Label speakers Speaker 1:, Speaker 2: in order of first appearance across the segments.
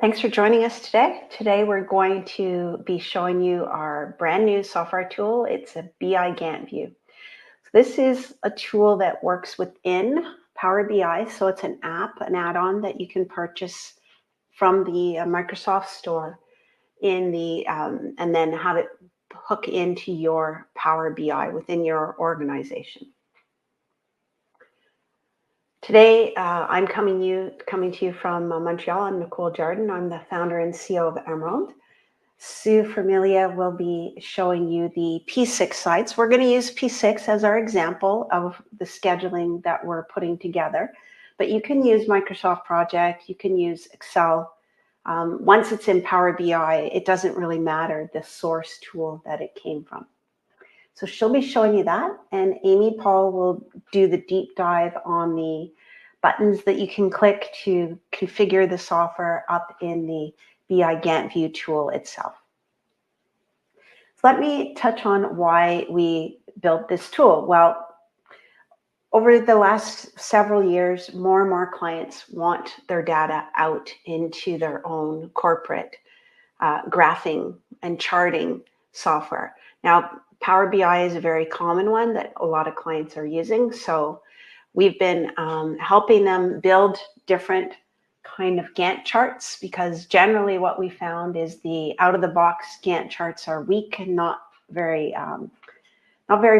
Speaker 1: Thanks for joining us today. Today we're going to be showing you our brand new software tool. It's a BI-GanttView. So this is a tool that works within Power BI. So it's an app, an add-on that you can purchase from the Microsoft Store and then have it hook into your Power BI within your organization. Today, I'm coming to you from Montreal. I'm Nicole Jardin. I'm the founder and CEO of Emerald. Sue Familia will be showing you the P6 sites. We're going to use P6 as our example of the scheduling that we're putting together. But you can use Microsoft Project. You can use Excel. Once it's in Power BI, it doesn't really matter the source tool that it came from. So she'll be showing you that, and Amy Paul will do the deep dive on the buttons that you can click to configure the software up in the BI-GanttView tool itself. So let me touch on why we built this tool. Well, over the last several years, more and more clients want their data out into their own corporate graphing and charting software. Now, Power BI is a very common one that a lot of clients are using. So we've been helping them build different kind of Gantt charts, because generally what we found is the out-of-the-box Gantt charts are weak and not very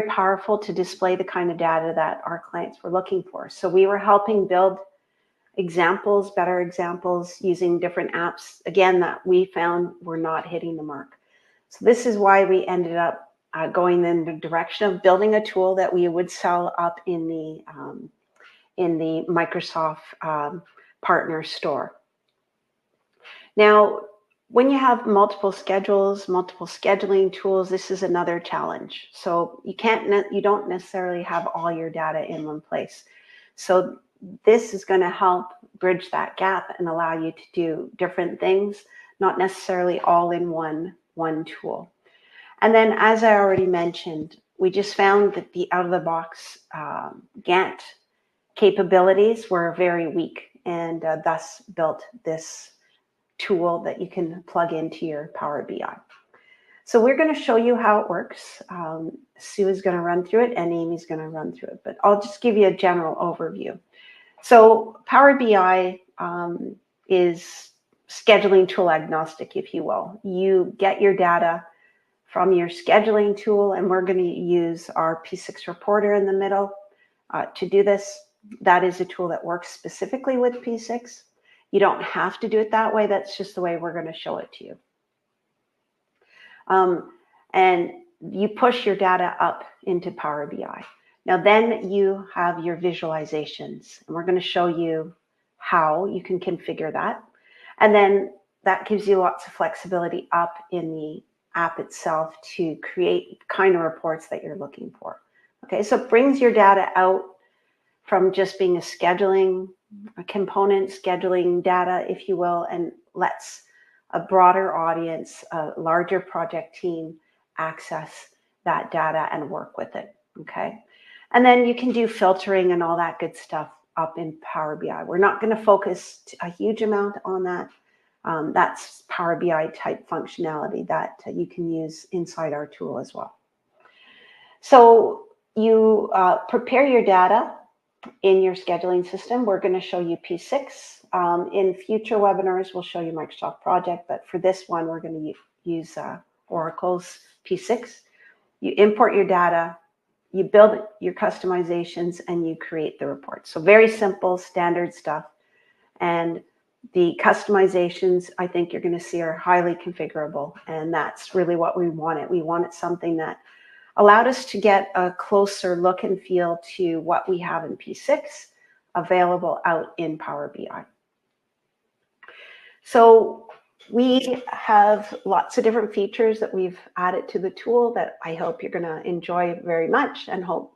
Speaker 1: powerful to display the kind of data that our clients were looking for. So we were helping build examples, better examples, using different apps, again, that we found were not hitting the mark. So this is why we ended up going in the direction of building a tool that we would sell up in the Microsoft partner store. Now, when you have multiple schedules, multiple scheduling tools, this is another challenge. So you don't necessarily have all your data in one place. So this is going to help bridge that gap and allow you to do different things, not necessarily all in one tool. And then, as I already mentioned, we just found that the out-of-the-box Gantt capabilities were very weak, and thus built this tool that you can plug into your Power BI. So we're going to show you how it works. Sue is going to run through it, and Amy's going to run through it, but I'll just give you a general overview. So Power BI is scheduling tool agnostic, if you will. You get your data from your scheduling tool, and we're going to use our P6 reporter in the middle to do this. That is a tool that works specifically with P6. You don't have to do it that way. That's just the way we're going to show it to you. And you push your data up into Power BI. Now then you have your visualizations, and we're going to show you how you can configure that. And then that gives you lots of flexibility up in the app itself to create kind of reports that you're looking for. Okay, so it brings your data out from just being a component scheduling data, if you will, and lets a broader audience, a larger project team access that data and work with it. Okay, and then you can do filtering and all that good stuff up in Power BI. We're not going to focus a huge amount on that. That's Power BI type functionality that you can use inside our tool as well. So you prepare your data in your scheduling system. We're going to show you P6. In future webinars, we'll show you Microsoft Project, but for this one, we're going to use Oracle's P6. You import your data, you build your customizations, and you create the report. So very simple, standard stuff. And the customizations, I think you're going to see, are highly configurable, and that's really what we wanted. We wanted something that allowed us to get a closer look and feel to what we have in P6 available out in Power BI. So we have lots of different features that we've added to the tool that I hope you're going to enjoy very much, and hope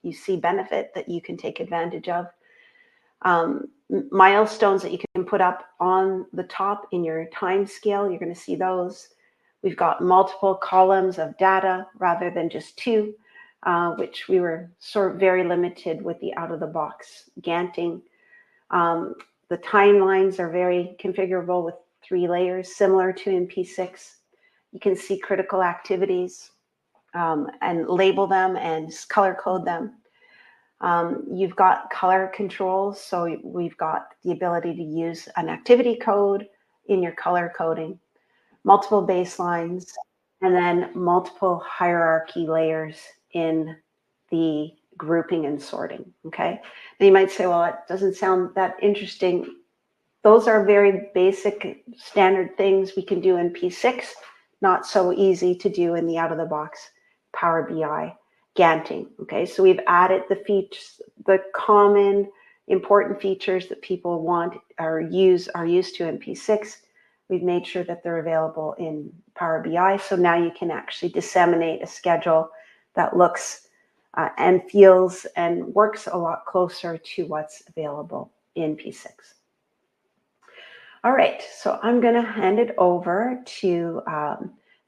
Speaker 1: you see benefit that you can take advantage of. Milestones that you can put up on the top in your time scale, you're going to see those. We've got multiple columns of data rather than just two, which we were sort of very limited with the out-of-the-box Ganting. The timelines are very configurable with 3 layers, similar to in P6. You can see critical activities and label them and color code them. You've got color controls, so we've got the ability to use an activity code in your color coding, multiple baselines, and then multiple hierarchy layers in the grouping and sorting, okay? And you might say, well, that doesn't sound that interesting. Those are very basic standard things we can do in P6, not so easy to do in the out-of-the-box Power BI Ganting, okay? So we've added the features, the common important features that people want or are used to in P6. We've made sure that they're available in Power BI. So now you can actually disseminate a schedule that looks and feels and works a lot closer to what's available in P6. All right, so I'm going to hand it over to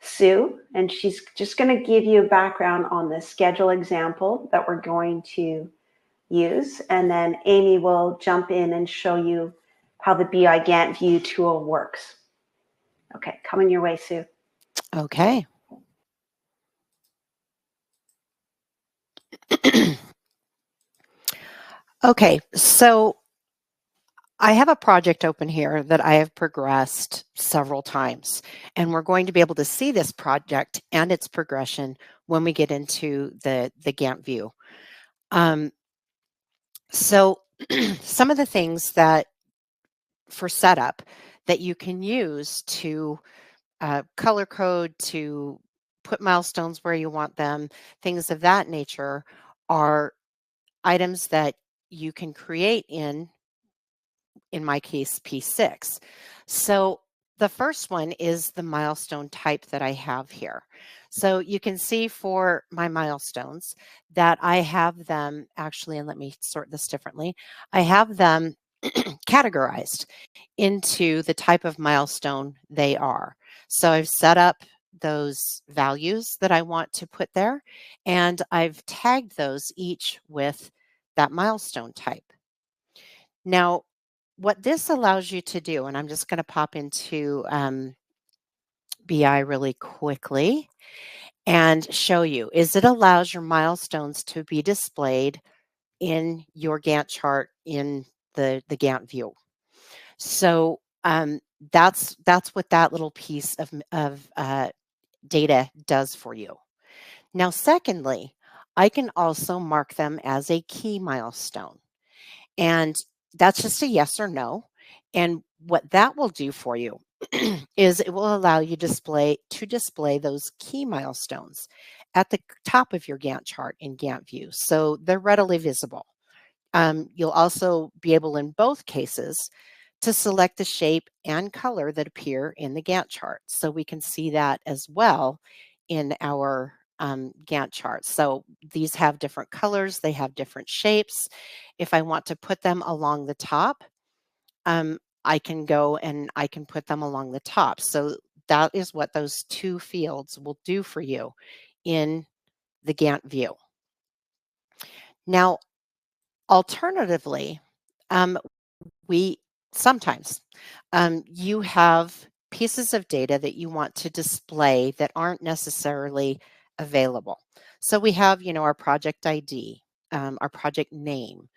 Speaker 1: Sue, and she's just going to give you a background on the schedule example that we're going to use, and then Amy will jump in and show you how the BI-GanttView tool works. Okay, coming your way, Sue.
Speaker 2: Okay. Okay, so I have a project open here that I have progressed several times, and we're going to be able to see this project and its progression when we get into the Gantt view. So some of the things that for setup that you can use to color code, to put milestones where you want them, things of that nature are items that you can create in my case, P6. So the first one is the milestone type that I have here. So you can see for my milestones that I have them actually, and let me sort this differently. I have them categorized into the type of milestone they are. So I've set up those values that I want to put there, and I've tagged those each with that milestone type. Now, what this allows you to do, and I'm just going to pop into BI really quickly and show you, is it allows your milestones to be displayed in your Gantt chart in the Gantt view. So that's what that little piece of data does for you. Now, secondly, I can also mark them as a key milestone. And that's just a yes or no. And what that will do for you is it will allow you to display those key milestones at the top of your Gantt chart in Gantt view. So they're readily visible. You'll also be able in both cases to select the shape and color that appear in the Gantt chart. So we can see that as well in our Gantt chart. So these have different colors, they have different shapes. If I want to put them along the top, I can go and I can put them along the top. So that is what those two fields will do for you in the Gantt view. Now, alternatively, we sometimes you have pieces of data that you want to display that aren't necessarily available. So we have, our project ID, our project name,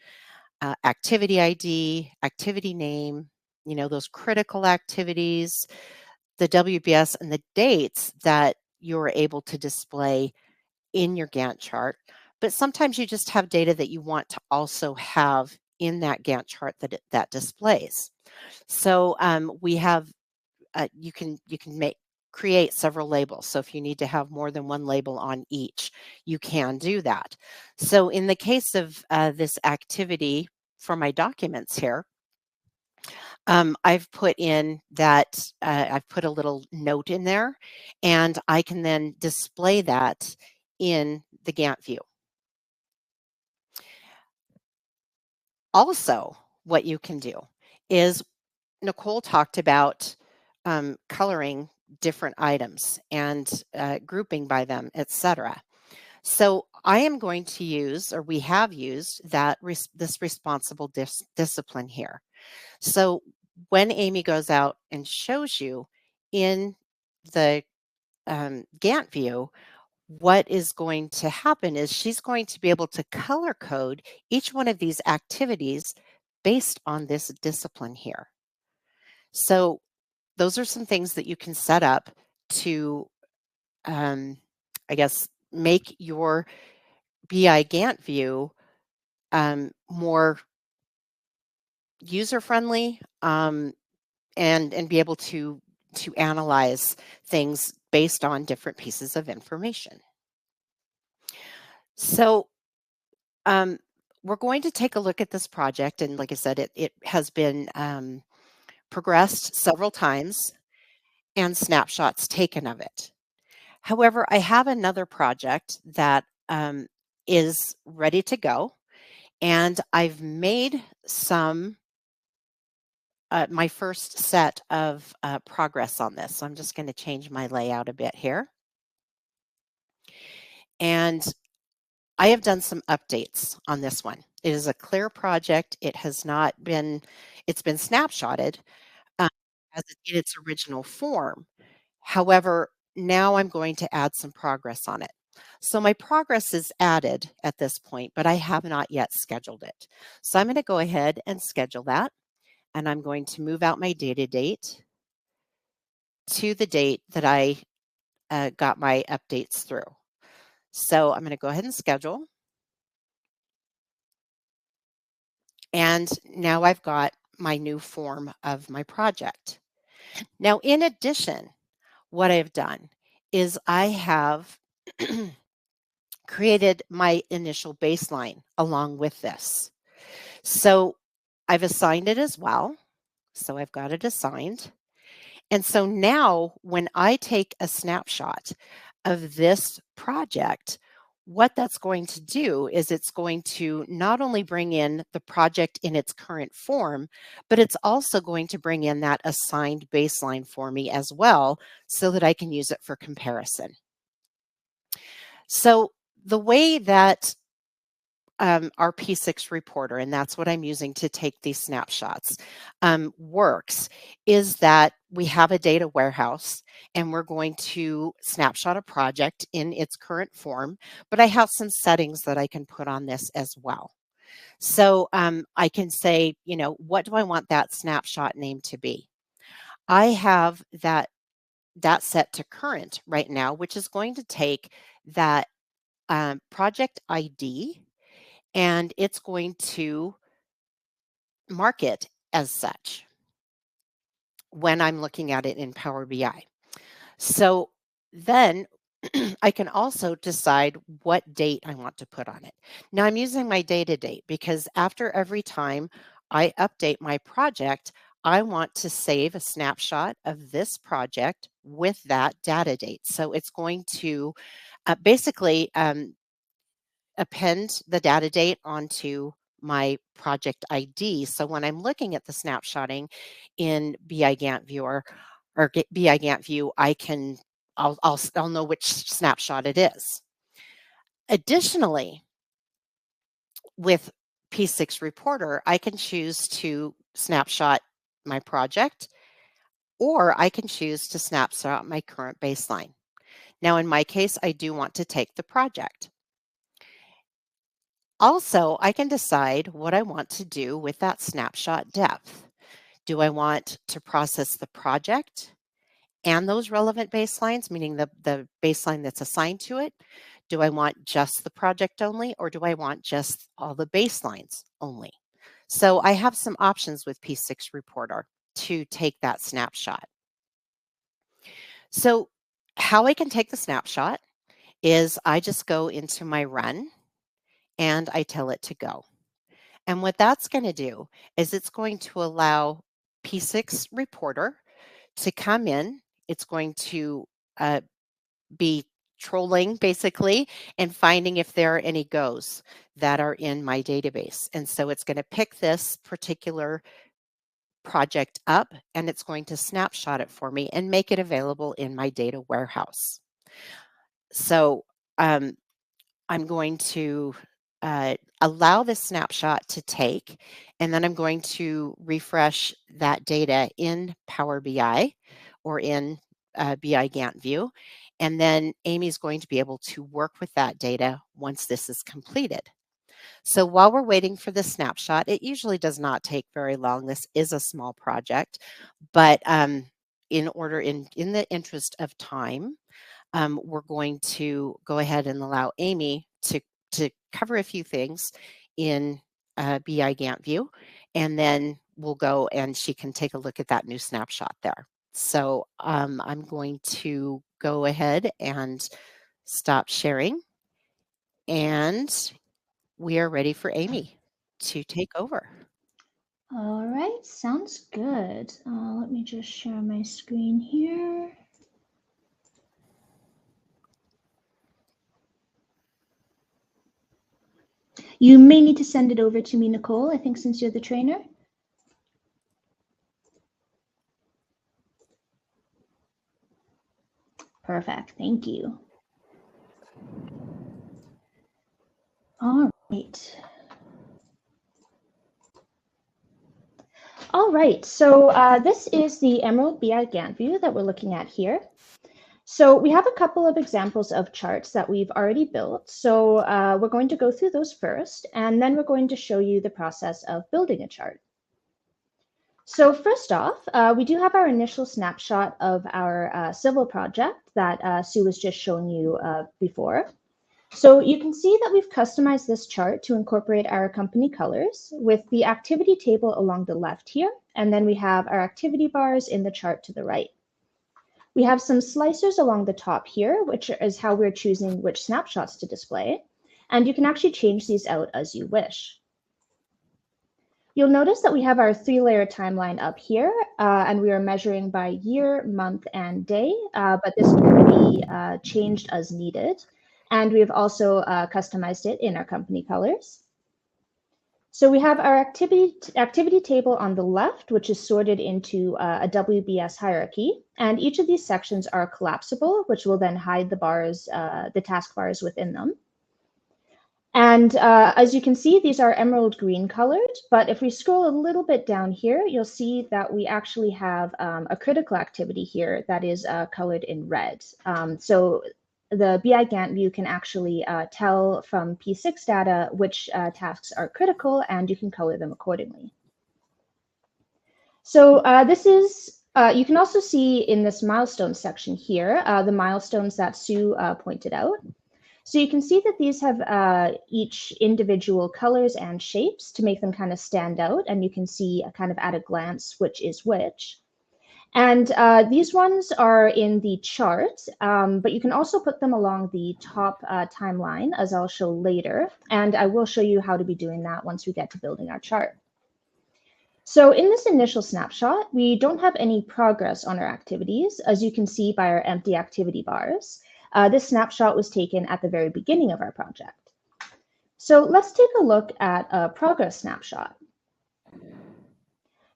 Speaker 2: activity ID, activity name, those critical activities, the WBS, and the dates that you're able to display in your Gantt chart. But sometimes you just have data that you want to also have in that Gantt chart that displays. So we have you can create several labels. So if you need to have more than one label on each, you can do that. So in the case of this activity for my documents here, I've put in that I've put a little note in there, and I can then display that in the Gantt view. Also, what you can do is Nicole talked about coloring different items and grouping by them, etc. So I am going to use, or we have used, that this responsible discipline here. So when Amy goes out and shows you in the Gantt view, what is going to happen is she's going to be able to color code each one of these activities based on this discipline here. So those are some things that you can set up to, I guess, make your BI Gantt view more user friendly, and be able to analyze things based on different pieces of information. So we're going to take a look at this project, and like I said, it has been progressed several times and snapshots taken of it. However, I have another project that is ready to go, and I've made some my first set of progress on this. So I'm just going to change my layout a bit here. And I have done some updates on this one. It is a clear project. It has not been, it's been snapshotted uh, in its original form. However, now I'm going to add some progress on it. So my progress is added at this point, but I have not yet scheduled it. So I'm going to go ahead and schedule that. And I'm going to move out my data date to the date that I got my updates through. So I'm going to go ahead and schedule. And now I've got my new form of my project. Now, in addition, what I've done is I have created my initial baseline along with this. So I've assigned it as well. So I've got it assigned. And so now when I take a snapshot of this project, what that's going to do is it's going to not only bring in the project in its current form, but it's also going to bring in that assigned baseline for me as well so that I can use it for comparison. So the way that our P6 reporter, and that's what I'm using to take these snapshots, works is that we have a data warehouse and we're going to snapshot a project in its current form, but I have some settings that I can put on this as well. So I can say, you know, what do I want that snapshot name to be? I have that set to current right now, which is going to take that project ID and it's going to mark it as such when I'm looking at it in Power BI. So then I can also decide what date I want to put on it. Now I'm using my data date because after every time I update my project, I want to save a snapshot of this project with that data date. So it's going to basically append the data date onto my project ID. So when I'm looking at the snapshotting in BI-GanttView or BI-GanttView, I'll know which snapshot it is. Additionally, with P6 Reporter, I can choose to snapshot my project, or I can choose to snapshot my current baseline. Now, in my case, I do want to take the project. Also, I can decide what I want to do with that snapshot depth. Do I want to process the project and those relevant baselines, meaning the baseline that's assigned to it? Do I want just the project only, or do I want just all the baselines only? So I have some options with P6 Reporter to take that snapshot. So how I can take the snapshot is I just go into my run and I tell it to go. And what that's going to do is it's going to allow P6 Reporter to come in. It's going to be trolling basically and finding if there are any goes that are in my database. And so it's going to pick this particular project up and it's going to snapshot it for me and make it available in my data warehouse. So I'm going to allow the snapshot to take, and then I'm going to refresh that data in Power BI or in BI-GanttView. And then Amy's going to be able to work with that data once this is completed. So while we're waiting for the snapshot, it usually does not take very long. This is a small project, but in the interest of time, we're going to go ahead and allow Amy to cover a few things in BI-GanttView, and then we'll go and she can take a look at that new snapshot there. So I'm going to go ahead and stop sharing, and we are ready for Amy to take over.
Speaker 3: All right, sounds good. Let me just share my screen here. You may need to send it over to me, Nicole, I think, since you're the trainer. Perfect, thank you. All right. All right, so this is the Emerald BI-GanttView that we're looking at here. So we have a couple of examples of charts that we've already built. So we're going to go through those first, and then we're going to show you the process of building a chart. So first off, we do have our initial snapshot of our civil project that Sue was just showing you before. So you can see that we've customized this chart to incorporate our company colors with the activity table along the left here, and then we have our activity bars in the chart to the right. We have some slicers along the top here, which is how we're choosing which snapshots to display, and you can actually change these out as you wish. You'll notice that we have our 3-layer timeline up here, and we are measuring by year, month, and day, but this can be changed as needed. And we have also customized it in our company colors. So we have our activity table on the left, which is sorted into a WBS hierarchy. And each of these sections are collapsible, which will then hide the bars, the task bars within them. And as you can see, these are emerald green colored, but if we scroll a little bit down here, you'll see that we actually have a critical activity here that is colored in red. So the BI-GanttView can actually tell from P6 data which tasks are critical, and you can color them accordingly. So this is, you can also see in this milestone section here, the milestones that Sue pointed out. So you can see that these have each individual colors and shapes to make them kind of stand out, and you can see kind of at a glance which is which. And these ones are in the chart, but you can also put them along the top timeline, as I'll show later. And I will show you how to be doing that once we get to building our chart. So in this initial snapshot, we don't have any progress on our activities, as you can see by our empty activity bars. This snapshot was taken at the very beginning of our project. So let's take a look at a progress snapshot.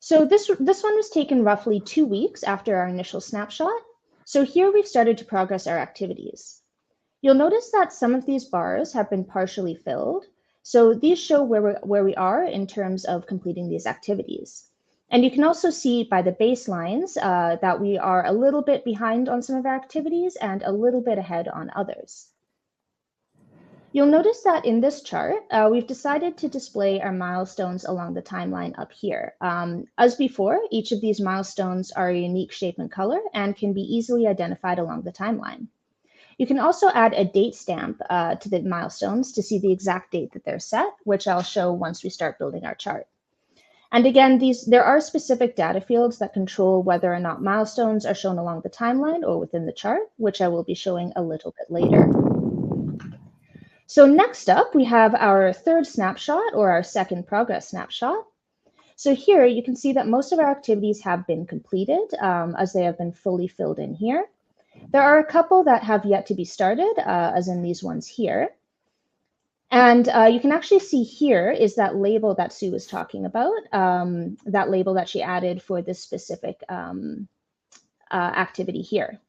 Speaker 3: So this one was taken roughly 2 weeks after our initial snapshot. So here we've started to progress our activities. You'll notice that some of these bars have been partially filled. So these show where we are in terms of completing these activities. And you can also see by the baselines that we are a little bit behind on some of our activities and a little bit ahead on others. You'll notice that in this chart, we've decided to display our milestones along the timeline up here. As before, each of these milestones are a unique shape and color and can be easily identified along the timeline. You can also add a date stamp to the milestones to see the exact date that they're set, which I'll show once we start building our chart. And again, there are specific data fields that control whether or not milestones are shown along the timeline or within the chart, which I will be showing a little bit later. So next up, we have our third snapshot, or our second progress snapshot. So here you can see that most of our activities have been completed as they have been fully filled in here. There are a couple that have yet to be started, as in these ones here. And you can actually see here is that label that Sue was talking about, that label that she added for this specific activity here.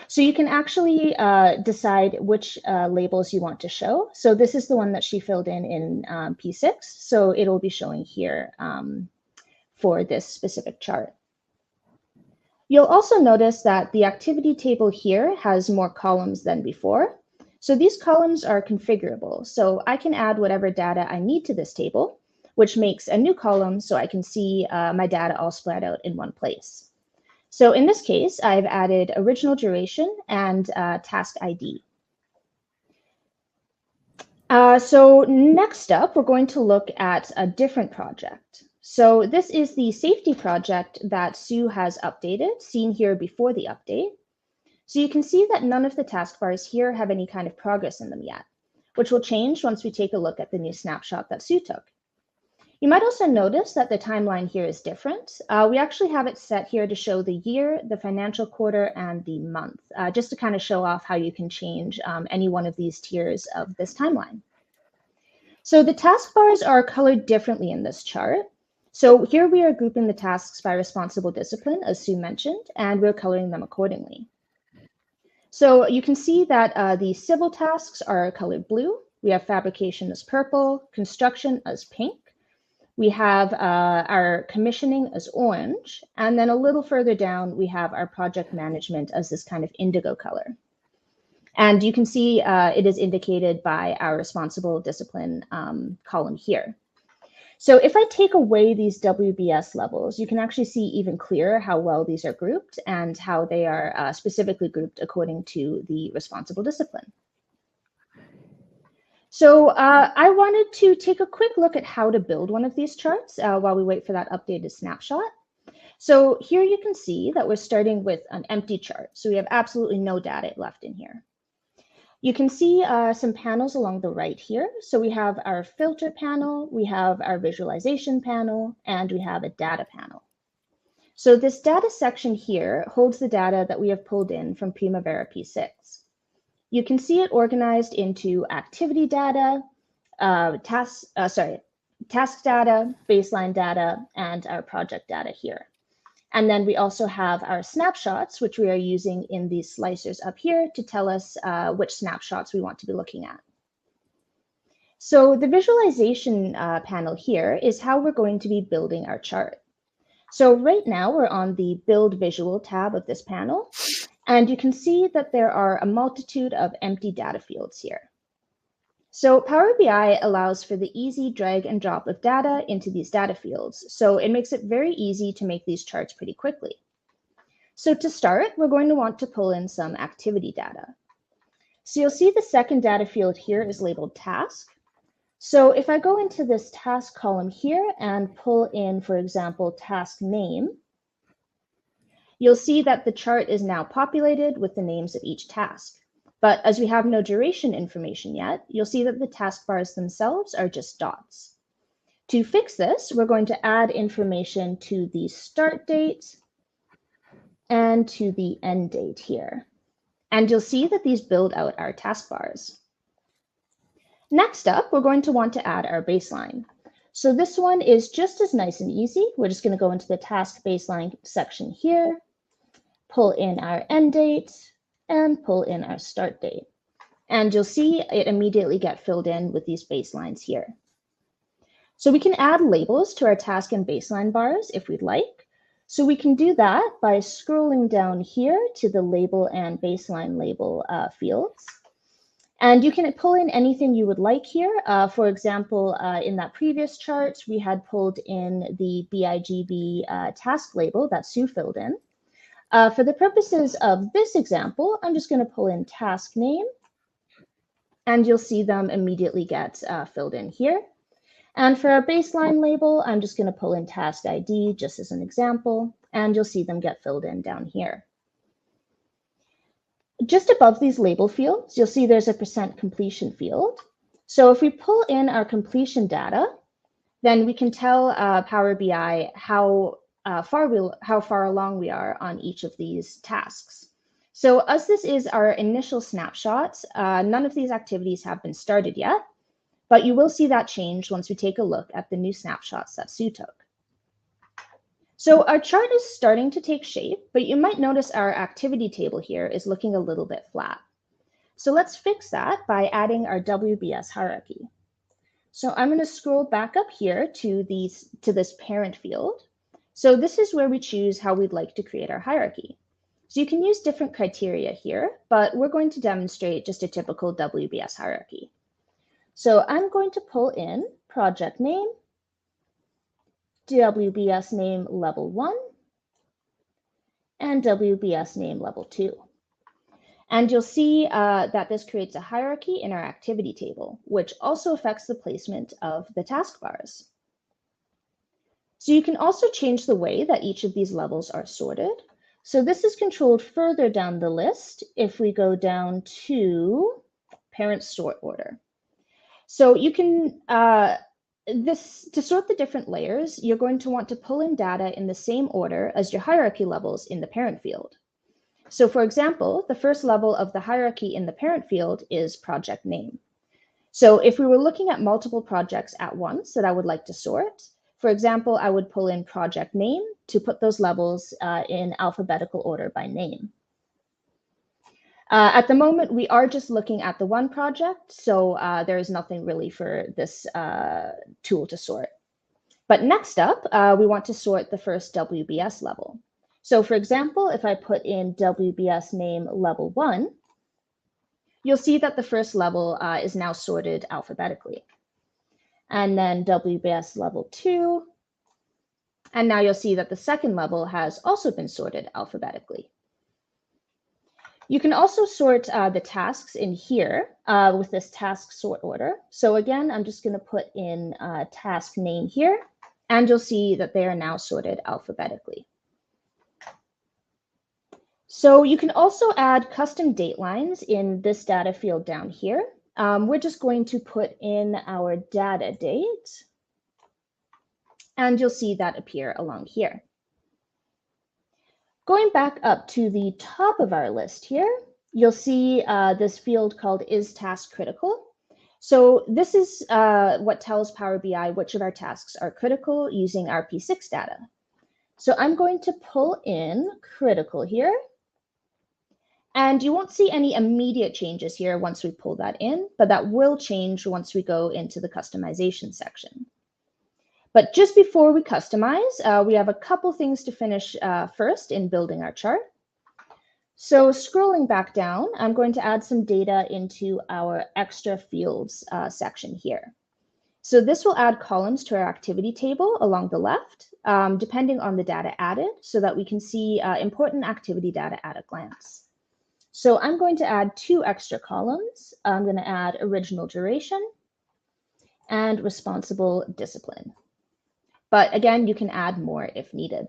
Speaker 3: So you can actually decide which labels you want to show. So this is the one that she filled in P6. So it'll be showing here for this specific chart. You'll also notice that the activity table here has more columns than before. So these columns are configurable. So I can add whatever data I need to this table, which makes a new column so I can see my data all spread out in one place. So in this case, I've added original duration and task ID. So next up, we're going to look at a different project. So this is the safety project that Sue has updated, seen here before the update. So you can see that none of the taskbars here have any kind of progress in them yet, which will change once we take a look at the new snapshot that Sue took. You might also notice that the timeline here is different. We actually have it set here to show the year, the financial quarter, and the month, just to kind of show off how you can change any one of these tiers of this timeline. So the taskbars are colored differently in this chart. So here we are grouping the tasks by responsible discipline, as Sue mentioned, and we're coloring them accordingly. So you can see that the civil tasks are colored blue. We have fabrication as purple, construction as pink. We have our commissioning as orange. And then a little further down, we have our project management as this kind of indigo color. And you can see it is indicated by our responsible discipline column here. So if I take away these WBS levels, you can actually see even clearer how well these are grouped and how they are specifically grouped according to the responsible discipline. So I wanted to take a quick look at how to build one of these charts while we wait for that updated snapshot. So here you can see that we're starting with an empty chart. So we have absolutely no data left in here. You can see some panels along the right here. So we have our filter panel, we have our visualization panel, and we have a data panel. So this data section here holds the data that we have pulled in from Primavera P6. You can see it organized into activity data, task data, baseline data, and our project data here. And then we also have our snapshots, which we are using in these slicers up here to tell us which snapshots we want to be looking at. So the visualization panel here is how we're going to be building our chart. So right now we're on the Build Visual tab of this panel, and you can see that there are a multitude of empty data fields here. So Power BI allows for the easy drag and drop of data into these data fields. So it makes it very easy to make these charts pretty quickly. So to start, we're going to want to pull in some activity data. So you'll see the second data field here is labeled task. So if I go into this task column here and pull in, for example, task name, you'll see that the chart is now populated with the names of each task. But as we have no duration information yet, you'll see that the taskbars themselves are just dots. To fix this, we're going to add information to the start date and to the end date here. And you'll see that these build out our taskbars. Next up, we're going to want to add our baseline. So this one is just as nice and easy. We're just going to go into the task baseline section here, pull in our end date, and pull in our start date. And you'll see it immediately get filled in with these baselines here. So we can add labels to our task and baseline bars if we'd like. So we can do that by scrolling down here to the label and baseline label fields. And you can pull in anything you would like here. For example, in that previous chart, we had pulled in the BI-GB task label that Sue filled in. For the purposes of this example, I'm just going to pull in task name, and you'll see them immediately get filled in here. And for our baseline label, I'm just going to pull in task ID just as an example, and you'll see them get filled in down here. Just above these label fields, you'll see there's a % completion field. So if we pull in our completion data, then we can tell Power BI how far along we are on each of these tasks. So as this is our initial snapshot, none of these activities have been started yet, but you will see that change once we take a look at the new snapshots that Sue took. So our chart is starting to take shape, but you might notice our activity table here is looking a little bit flat. So let's fix that by adding our WBS hierarchy. So I'm going to scroll back up here to this parent field. So this is where we choose how we'd like to create our hierarchy. So you can use different criteria here, but we're going to demonstrate just a typical WBS hierarchy. So I'm going to pull in project name, WBS name level 1, and WBS name level 2. And you'll see that this creates a hierarchy in our activity table, which also affects the placement of the taskbars. So you can also change the way that each of these levels are sorted. So this is controlled further down the list if we go down to parent sort order. So you can, to sort the different layers, you're going to want to pull in data in the same order as your hierarchy levels in the parent field. So for example, the first level of the hierarchy in the parent field is project name. So if we were looking at multiple projects at once that I would like to sort, for example, I would pull in project name to put those levels in alphabetical order by name. At the moment, we are just looking at the one project, so there is nothing really for this tool to sort. But next up, we want to sort the first WBS level. So for example, if I put in WBS name level 1, you'll see that the first level is now sorted alphabetically. And then WBS level 2, and now you'll see that the second level has also been sorted alphabetically. You can also sort the tasks in here with this task sort order. So again, I'm just going to put in task name here, and you'll see that they are now sorted alphabetically. So you can also add custom date lines in this data field down here. We're just going to put in our data date, and you'll see that appear along here. Going back up to the top of our list here, you'll see this field called is task critical. So this is what tells Power BI which of our tasks are critical using our P6 data. So I'm going to pull in critical here. And you won't see any immediate changes here once we pull that in, but that will change once we go into the customization section. But just before we customize, we have a couple things to finish first in building our chart. So scrolling back down, I'm going to add some data into our extra fields section here. So this will add columns to our activity table along the left, depending on the data added, so that we can see important activity data at a glance. So I'm going to add 2 extra columns. I'm going to add original duration and responsible discipline. But again, you can add more if needed.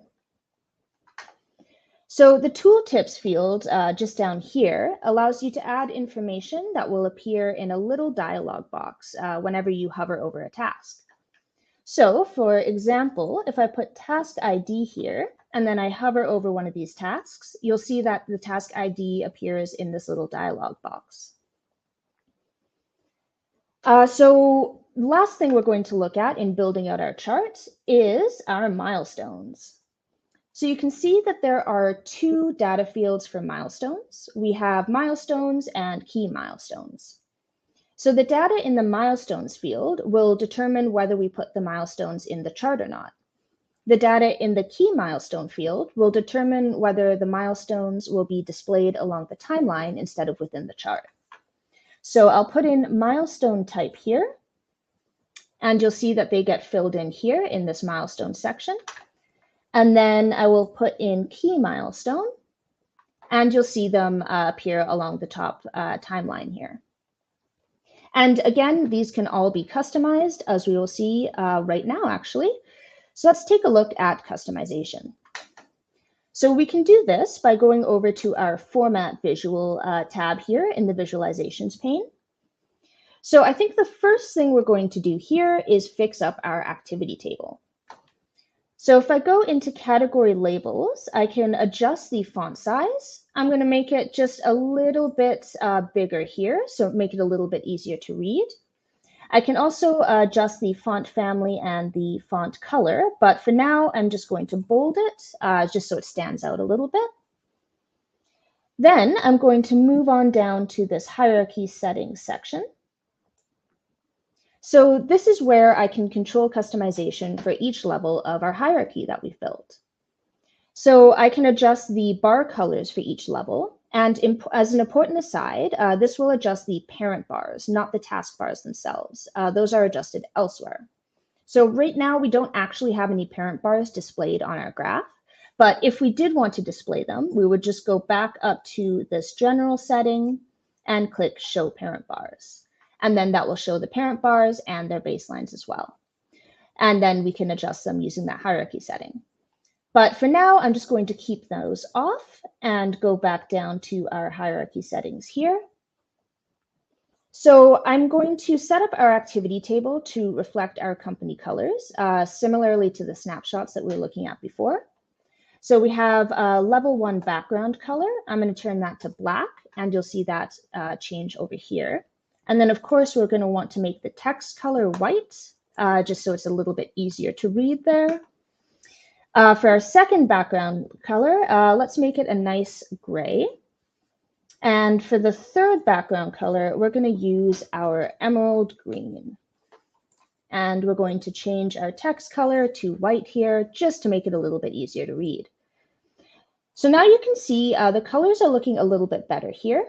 Speaker 3: So the tooltips field just down here allows you to add information that will appear in a little dialog box whenever you hover over a task. So for example, if I put task ID here, and then I hover over one of these tasks, you'll see that the task ID appears in this little dialog box. So the last thing we're going to look at in building out our charts is our milestones. So you can see that there are 2 data fields for milestones. We have milestones and key milestones. So the data in the milestones field will determine whether we put the milestones in the chart or not. The data in the key milestone field will determine whether the milestones will be displayed along the timeline instead of within the chart. So I'll put in milestone type here, and you'll see that they get filled in here in this milestone section. And then I will put in key milestone, and you'll see them appear along the top timeline here. And again, these can all be customized, as we will see right now, actually. So let's take a look at customization. So we can do this by going over to our Format Visual tab here in the Visualizations pane. So I think the first thing we're going to do here is fix up our activity table. So if I go into Category Labels, I can adjust the font size. I'm going to make it just a little bit bigger here, so make it a little bit easier to read. I can also adjust the font family and the font color, but for now, I'm just going to bold it just so it stands out a little bit. Then I'm going to move on down to this hierarchy settings section. So this is where I can control customization for each level of our hierarchy that we've built. So I can adjust the bar colors for each level. And as an important aside, this will adjust the parent bars, not the task bars themselves. Those are adjusted elsewhere. So right now, we don't actually have any parent bars displayed on our graph. But if we did want to display them, we would just go back up to this general setting and click Show Parent Bars. And then that will show the parent bars and their baselines as well. And then we can adjust them using that hierarchy setting. But for now, I'm just going to keep those off and go back down to our hierarchy settings here. So I'm going to set up our activity table to reflect our company colors, similarly to the snapshots that we were looking at before. So we have a level 1 background color. I'm going to turn that to black, and you'll see that change over here. And then, of course, we're going to want to make the text color white, just so it's a little bit easier to read there. For our second background color, let's make it a nice gray. And for the third background color, we're going to use our emerald green. And we're going to change our text color to white here, just to make it a little bit easier to read. So now you can see the colors are looking a little bit better here.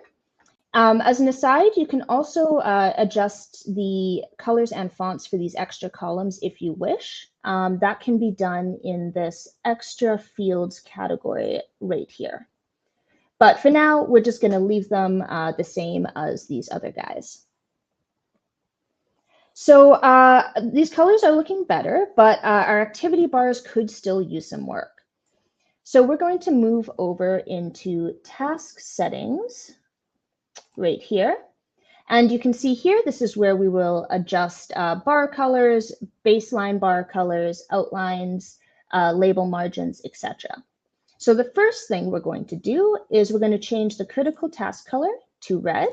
Speaker 3: As an aside, you can also adjust the colors and fonts for these extra columns if you wish. That can be done in this extra fields category right here. But for now, we're just going to leave them the same as these other guys. So these colors are looking better, but our activity bars could still use some work. So we're going to move over into task settings right here. And you can see here, this is where we will adjust bar colors, baseline bar colors, outlines, label margins, etc. So the first thing we're going to do is we're going to change the critical task color to red.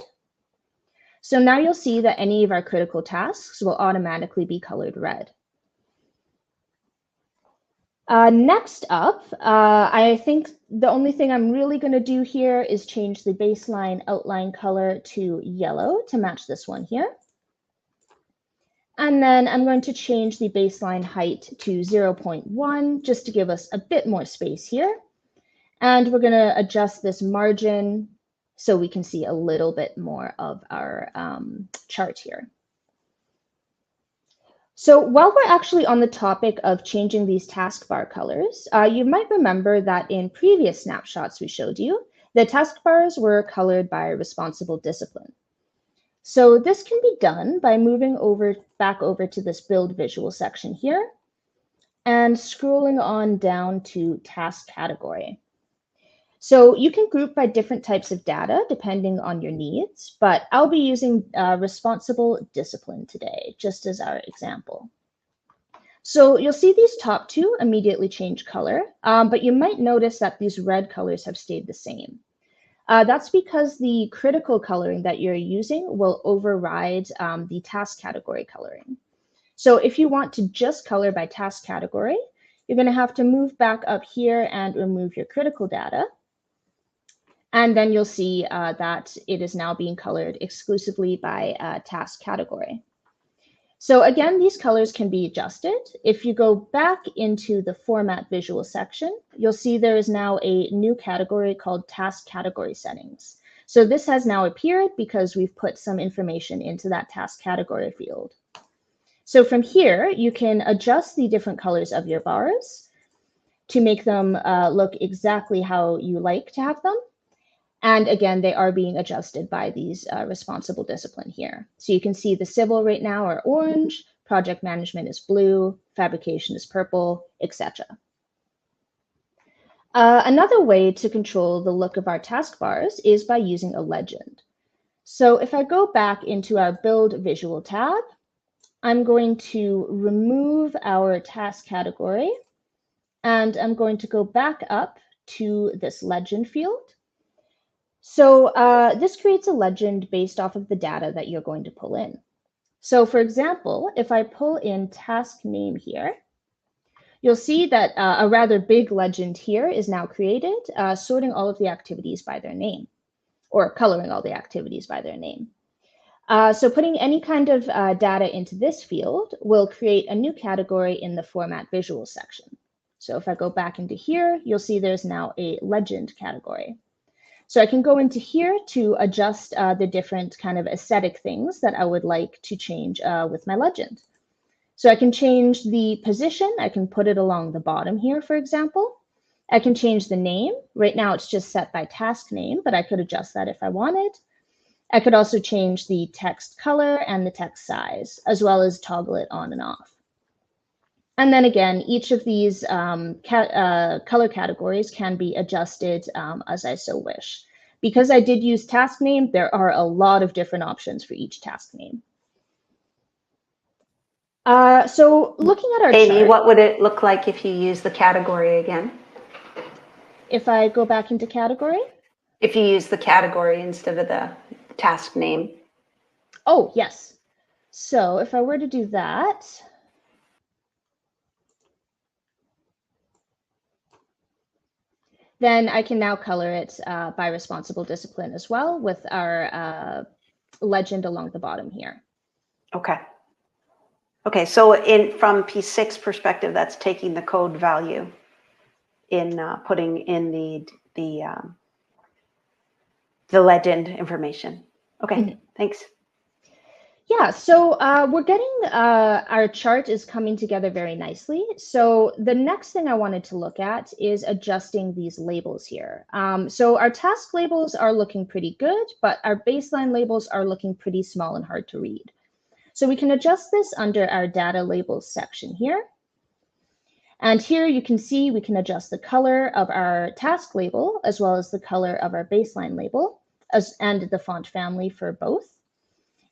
Speaker 3: So now you'll see that any of our critical tasks will automatically be colored red. Next up, I think the only thing I'm really going to do here is change the baseline outline color to yellow to match this one here. And then I'm going to change the baseline height to 0.1 just to give us a bit more space here. And we're going to adjust this margin so we can see a little bit more of our chart here. So while we're actually on the topic of changing these taskbar colors, you might remember that in previous snapshots we showed you, the taskbars were colored by responsible discipline. So this can be done by moving back over to this build visual section here and scrolling on down to task category. So you can group by different types of data depending on your needs, but I'll be using responsible discipline today, just as our example. So you'll see these top two immediately change color, but you might notice that these red colors have stayed the same. That's because the critical coloring that you're using will override the task category coloring. So if you want to just color by task category, you're going to have to move back up here and remove your critical data. And then you'll see that it is now being colored exclusively by task category. So again, these colors can be adjusted. If you go back into the format visual section, you'll see there is now a new category called task category settings. So this has now appeared because we've put some information into that task category field. So from here, you can adjust the different colors of your bars to make them look exactly how you like to have them. And again, they are being adjusted by these responsible discipline here. So you can see the civil right now are orange, project management is blue, fabrication is purple, etc. Another way to control the look of our taskbars is by using a legend. So if I go back into our build visual tab, I'm going to remove our task category, and I'm going to go back up to this legend field. So this creates a legend based off of the data that you're going to pull in. So for example, if I pull in task name here, you'll see that a rather big legend here is now created, sorting all of the activities by their name, or coloring all the activities by their name. So putting any kind of data into this field will create a new category in the Format Visuals section. So if I go back into here, you'll see there's now a legend category. So I can go into here to adjust the different kind of aesthetic things that I would like to change with my legend. So I can change the position. I can put it along the bottom here, for example. I can change the name. Right now it's just set by task name, but I could adjust that if I wanted. I could also change the text color and the text size, as well as toggle it on and off. And then again, each of these color categories can be adjusted as I so wish. Because I did use task name, there are a lot of different options for each task name. So looking at our
Speaker 1: Amy,
Speaker 3: chart,
Speaker 1: what would it look like if you use the category again?
Speaker 3: if I go back into category?
Speaker 1: If you use the category instead of the task name.
Speaker 3: Oh, yes. So if I were to do that, then I can now color it by responsible discipline as well with our legend along the bottom here.
Speaker 1: Okay. Okay, so from P6 perspective, that's taking the code value in putting in the legend information. Okay, thanks.
Speaker 3: Yeah, so we're getting, our chart is coming together very nicely. So the next thing I wanted to look at is adjusting these labels here. So our task labels are looking pretty good, but our baseline labels are looking pretty small and hard to read. So we can adjust this under our data labels section here. And here you can see we can adjust the color of our task label as well as the color of our baseline label and the font family for both.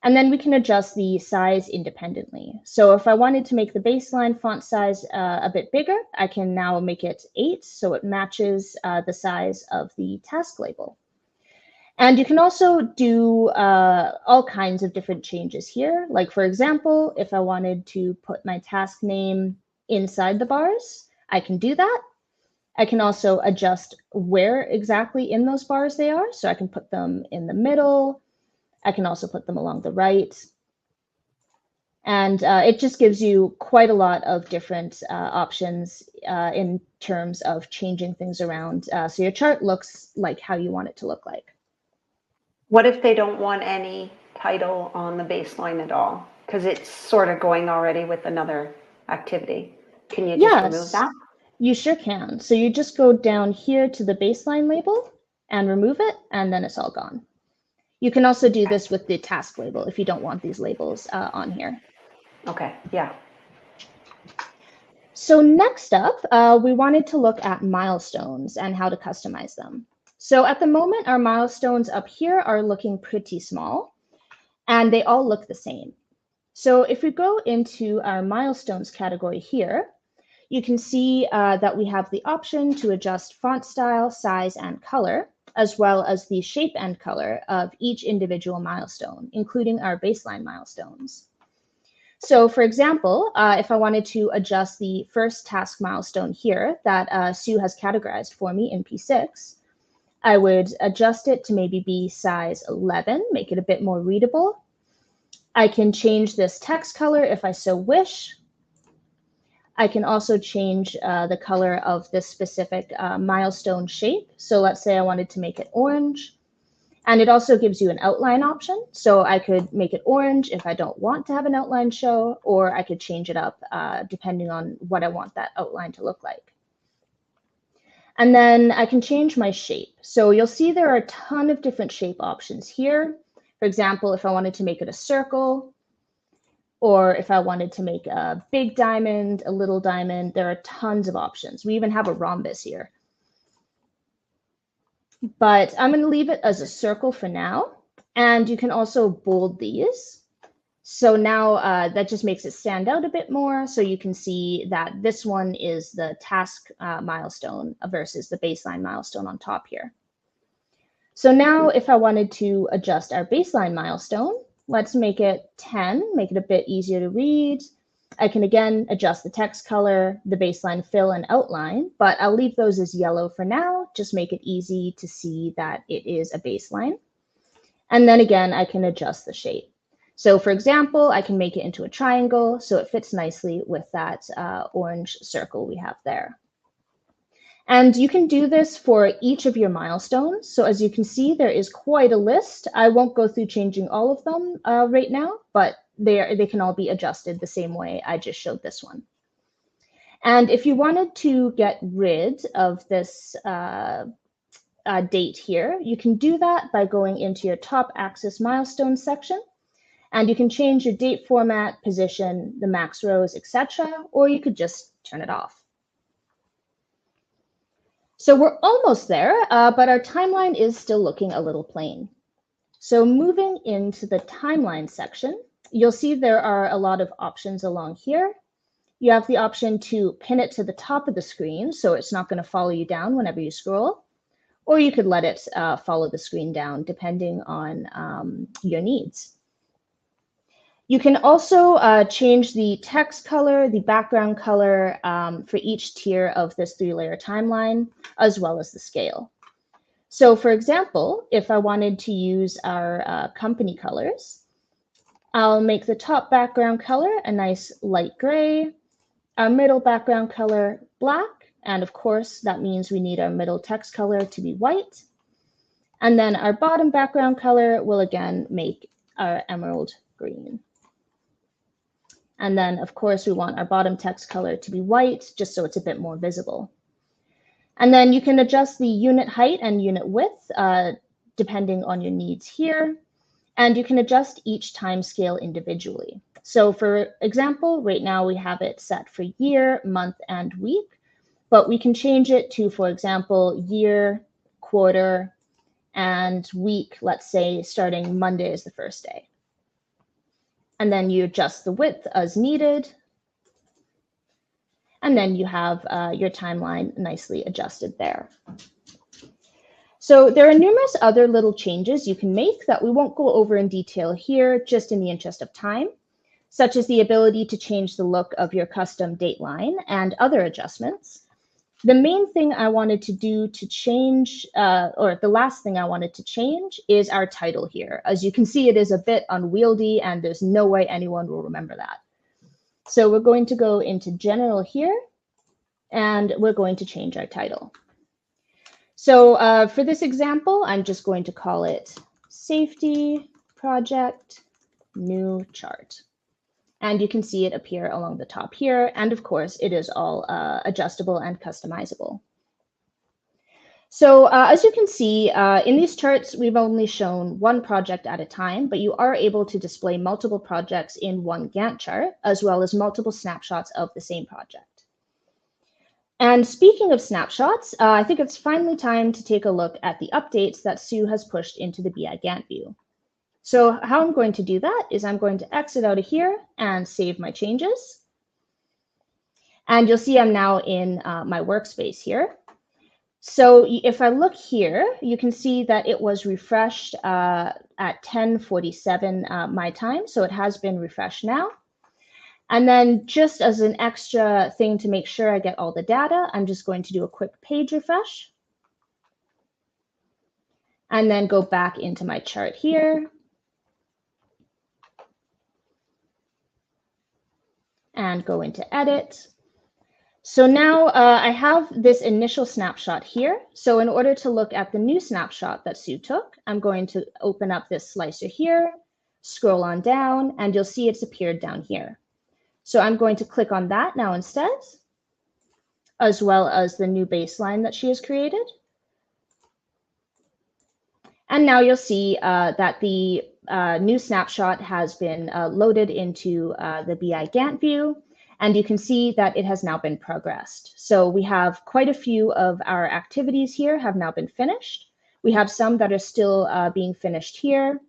Speaker 3: And then we can adjust the size independently. So if I wanted to make the baseline font size a bit bigger, I can now make it 8 so it matches the size of the task label. And you can also do all kinds of different changes here. Like for example, if I wanted to put my task name inside the bars, I can do that. I can also adjust where exactly in those bars they are. So I can put them in the middle. I can also put them along the right. And it just gives you quite a lot of different options in terms of changing things around. So your chart looks like how you want it to look like.
Speaker 1: What if they don't want any title on the baseline at all? Because it's sort of going already with another activity. Can you just remove that?
Speaker 3: You sure can. So you just go down here to the baseline label and remove it, and then it's all gone. You can also do this with the task label if you don't want these labels on here.
Speaker 1: Okay, yeah.
Speaker 3: So next up, we wanted to look at milestones and how to customize them. So at the moment, our milestones up here are looking pretty small, and they all look the same. So if we go into our milestones category here, you can see that we have the option to adjust font style, size, and color, as well as the shape and color of each individual milestone, including our baseline milestones. So for example, if I wanted to adjust the first task milestone here that Sue has categorized for me in P6, I would adjust it to maybe be size 11, make it a bit more readable. I can change this text color if I so wish. I can also change the color of this specific milestone shape. So let's say I wanted to make it orange. And it also gives you an outline option. So I could make it orange if I don't want to have an outline show, or I could change it up depending on what I want that outline to look like. And then I can change my shape. So you'll see there are a ton of different shape options here. For example, if I wanted to make it a circle, or if I wanted to make a big diamond, a little diamond, there are tons of options. We even have a rhombus here. But I'm going to leave it as a circle for now. And you can also bold these. So now that just makes it stand out a bit more. So you can see that this one is the task milestone versus the baseline milestone on top here. So now if I wanted to adjust our baseline milestone, Let's make it 10, make it a bit easier to read. I can again adjust the text color, the baseline fill and outline, but I'll leave those as yellow for now, just make it easy to see that it is a baseline. And then again, I can adjust the shape. So for example, I can make it into a triangle so it fits nicely with that orange circle we have there. And you can do this for each of your milestones. So as you can see, there is quite a list. I won't go through changing all of them right now, but they can all be adjusted the same way I just showed this one. And if you wanted to get rid of this date here, you can do that by going into your top axis milestone section. And you can change your date format, position, the max rows, etc., or you could just turn it off. So we're almost there, but our timeline is still looking a little plain. So moving into the timeline section, you'll see there are a lot of options along here. You have the option to pin it to the top of the screen, so it's not going to follow you down whenever you scroll, or you could let it follow the screen down depending on your needs. You can also change the text color, the background color for each tier of this 3-layer timeline, as well as the scale. So for example, if I wanted to use our company colors, I'll make the top background color a nice light gray, our middle background color black, and of course that means we need our middle text color to be white. And then our bottom background color will again make our emerald green. And then, of course, we want our bottom text color to be white, just so it's a bit more visible. And then you can adjust the unit height and unit width, depending on your needs here. And you can adjust each time scale individually. So for example, right now we have it set for year, month, and week, but we can change it to, for example, year, quarter, and week, let's say, starting Monday is the first day. And then you adjust the width as needed. And then you have your timeline nicely adjusted there. So there are numerous other little changes you can make that we won't go over in detail here, just in the interest of time, such as the ability to change the look of your custom dateline and other adjustments. The main thing I wanted to do to change, or the last thing I wanted to change, is our title here. As you can see, it is a bit unwieldy and there's no way anyone will remember that. So we're going to go into General here and we're going to change our title. So for this example, I'm just going to call it Safety Project New Chart. And you can see it appear along the top here. And of course, it is all adjustable and customizable. So as you can see, in these charts, we've only shown one project at a time, but you are able to display multiple projects in one Gantt chart, as well as multiple snapshots of the same project. And speaking of snapshots, I think it's finally time to take a look at the updates that Sue has pushed into the BI-GanttView. So how I'm going to do that is I'm going to exit out of here and save my changes. And you'll see I'm now in my workspace here. So if I look here, you can see that it was refreshed at 10:47 my time. So it has been refreshed now. And then just as an extra thing to make sure I get all the data, I'm just going to do a quick page refresh. And then go back into my chart here. And go into edit. So now I have this initial snapshot here. So in order to look at the new snapshot that Sue took, I'm going to open up this slicer here, scroll on down, and you'll see it's appeared down here. So I'm going to click on that now instead, as well as the new baseline that she has created. And now you'll see that the new snapshot has been loaded into the BI-GanttView, and you can see that it has now been progressed. So we have quite a few of our activities here have now been finished. We have some that are still being finished here.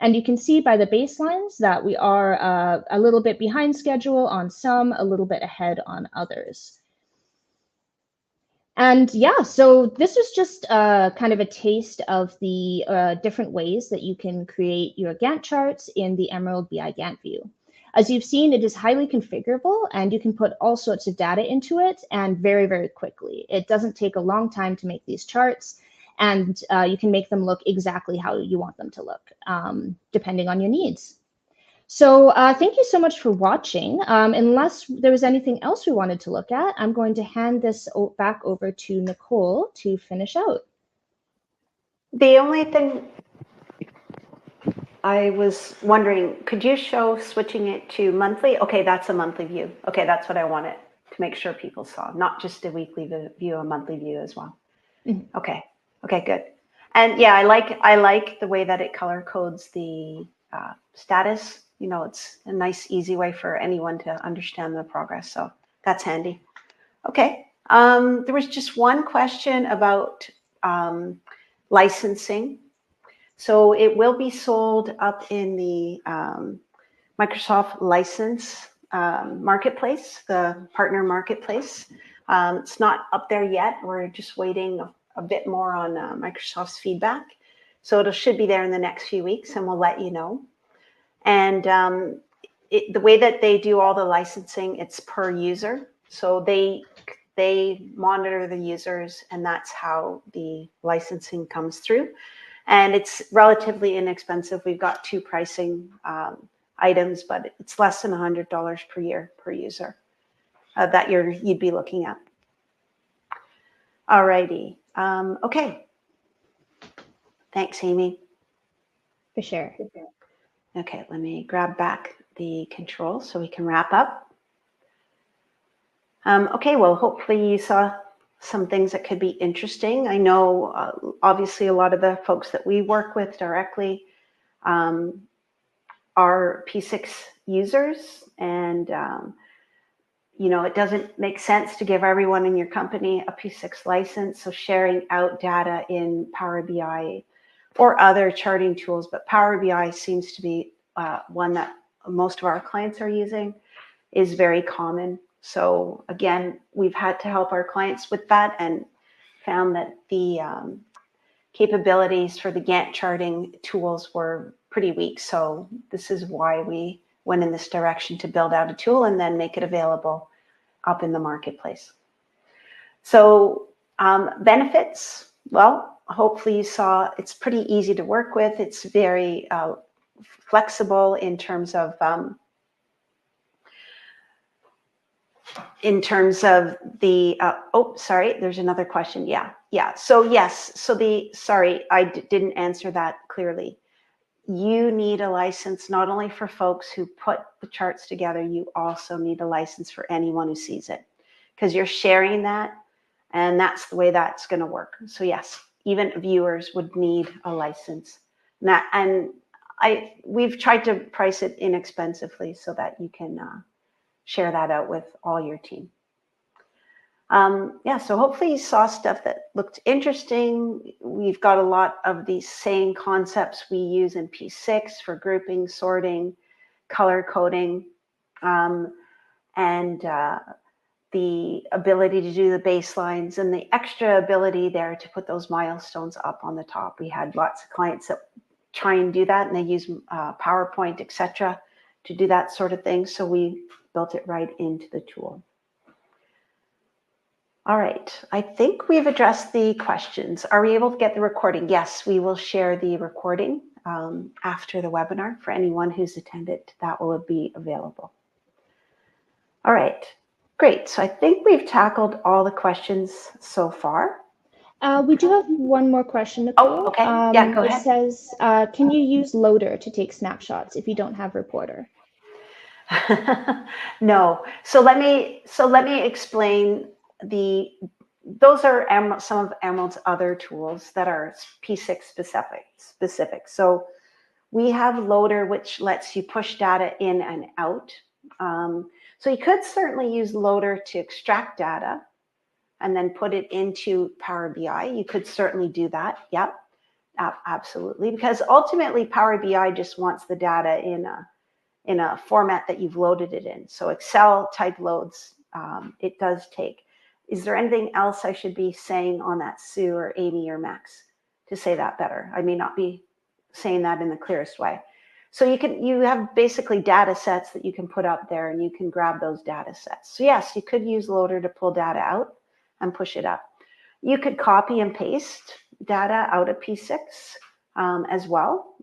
Speaker 3: And you can see by the baselines that we are a little bit behind schedule on some, a little bit ahead on others. And yeah, so this is just kind of a taste of the different ways that you can create your Gantt charts in the Emerald BI-GanttView. As you've seen, it is highly configurable and you can put all sorts of data into it and very, very quickly. It doesn't take a long time to make these charts, and you can make them look exactly how you want them to look, depending on your needs. So thank you so much for watching. Unless there was anything else we wanted to look at, I'm going to hand this back over to Nicole to finish out.
Speaker 1: The only thing I was wondering, could you show switching it to monthly? Okay, that's a monthly view. Okay, that's what I wanted to make sure people saw, not just a weekly view, a monthly view as well. Mm-hmm. Okay, good. And yeah, I like the way that it color codes the status. You know, it's a nice, easy way for anyone to understand the progress. So that's handy. Okay. There was just one question about licensing. So it will be sold up in the Microsoft license marketplace, the partner marketplace. It's not up there yet. We're just waiting a bit more on Microsoft's feedback. So it should be there in the next few weeks, and we'll let you know. And the way that they do all the licensing, it's per user. So they monitor the users, and that's how the licensing comes through. And it's relatively inexpensive. We've got two pricing items, but it's less than $100 per year per user that you'd be looking at. All righty. Okay. Thanks, Amy.
Speaker 3: For sure.
Speaker 1: Okay, let me grab back the controls so we can wrap up. Okay, well, hopefully you saw some things that could be interesting. I know, obviously, a lot of the folks that we work with directly are P6 users, and you know, it doesn't make sense to give everyone in your company a P6 license. So sharing out data in Power BI or other charting tools, but Power BI seems to be one that most of our clients are using, is very common. So again, we've had to help our clients with that and found that the capabilities for the Gantt charting tools were pretty weak. So this is why we went in this direction to build out a tool and then make it available up in the marketplace. So benefits, well, hopefully you saw it's pretty easy to work with. It's very flexible in terms of the, oh, sorry, there's another question. Yeah. So yes, so sorry, I didn't answer that clearly. You need a license not only for folks who put the charts together, you also need a license for anyone who sees it, because you're sharing that, and that's the way that's going to work. So yes, even viewers would need a license. We've tried to price it inexpensively so that you can share that out with all your team. Yeah, so hopefully you saw stuff that looked interesting. We've got a lot of these same concepts we use in P6 for grouping, sorting, color coding, and the ability to do the baselines and the extra ability there to put those milestones up on the top. We had lots of clients that try and do that, and they use PowerPoint, etc., to do that sort of thing. So we built it right into the tool. All right, I think we've addressed the questions. Are we able to get the recording? Yes, we will share the recording after the webinar for anyone who's attended. That will be available. All right, great. So I think we've tackled all the questions so far.
Speaker 3: We do have one more question, Nicole.
Speaker 1: Oh, okay. Yeah, go ahead.
Speaker 3: It says, can you use Loader to take snapshots if you don't have Reporter?
Speaker 1: No. So let me explain. Those are some of Emerald's other tools that are P6 specific. So we have Loader, which lets you push data in and out. So you could certainly use Loader to extract data and then put it into Power BI. You could certainly do that. Yep, absolutely. Because ultimately Power BI just wants the data in a format that you've loaded it in. So Excel type loads, it does take. Is there anything else I should be saying on that, Sue or Amy or Max, to say that better? I may not be saying that in the clearest way. So you have basically data sets that you can put up there, and you can grab those data sets. So yes, you could use Loader to pull data out and push it up. You could copy and paste data out of P6 as well,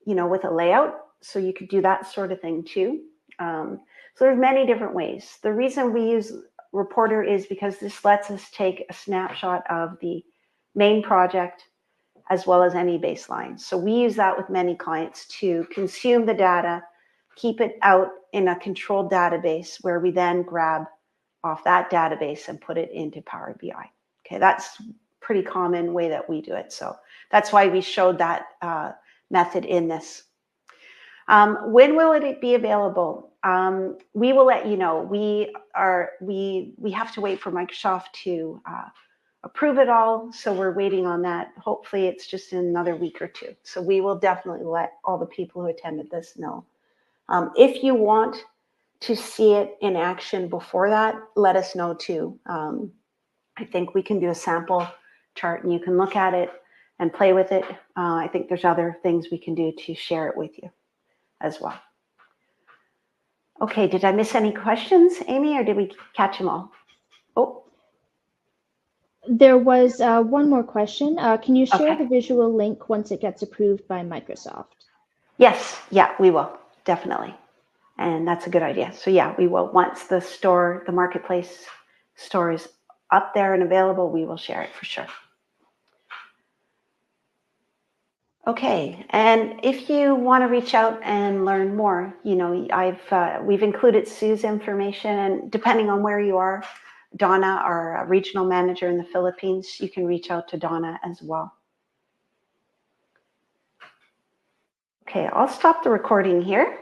Speaker 1: you know, with a layout. So you could do that sort of thing too. So there's many different ways. The reason we use Reporter is because this lets us take a snapshot of the main project as well as any baseline. So we use that with many clients to consume the data, keep it out in a controlled database where we then grab off that database and put it into Power BI. Okay, that's pretty common way that we do it. So that's why we showed that method in this. When will it be available? We will let you know. We have to wait for Microsoft to approve it all. So we're waiting on that. Hopefully it's just in another week or two. So we will definitely let all the people who attended this know. If you want to see it in action before that, let us know too. I think we can do a sample chart and you can look at it and play with it. I think there's other things we can do to share it with you as well. Okay, did I miss any questions, Amy, or did we catch them all? Oh.
Speaker 3: There was one more question. Can you share
Speaker 1: Okay.
Speaker 3: the visual link once it gets approved by Microsoft?
Speaker 1: Yes, yeah, we will, definitely. And that's a good idea. So yeah, we will. Once the store, the marketplace store is up there and available, we will share it for sure. Okay, and if you want to reach out and learn more, you know, we've included Sue's information, and depending on where you are, Donna, our regional manager in the Philippines, you can reach out to Donna as well. Okay, I'll stop the recording here.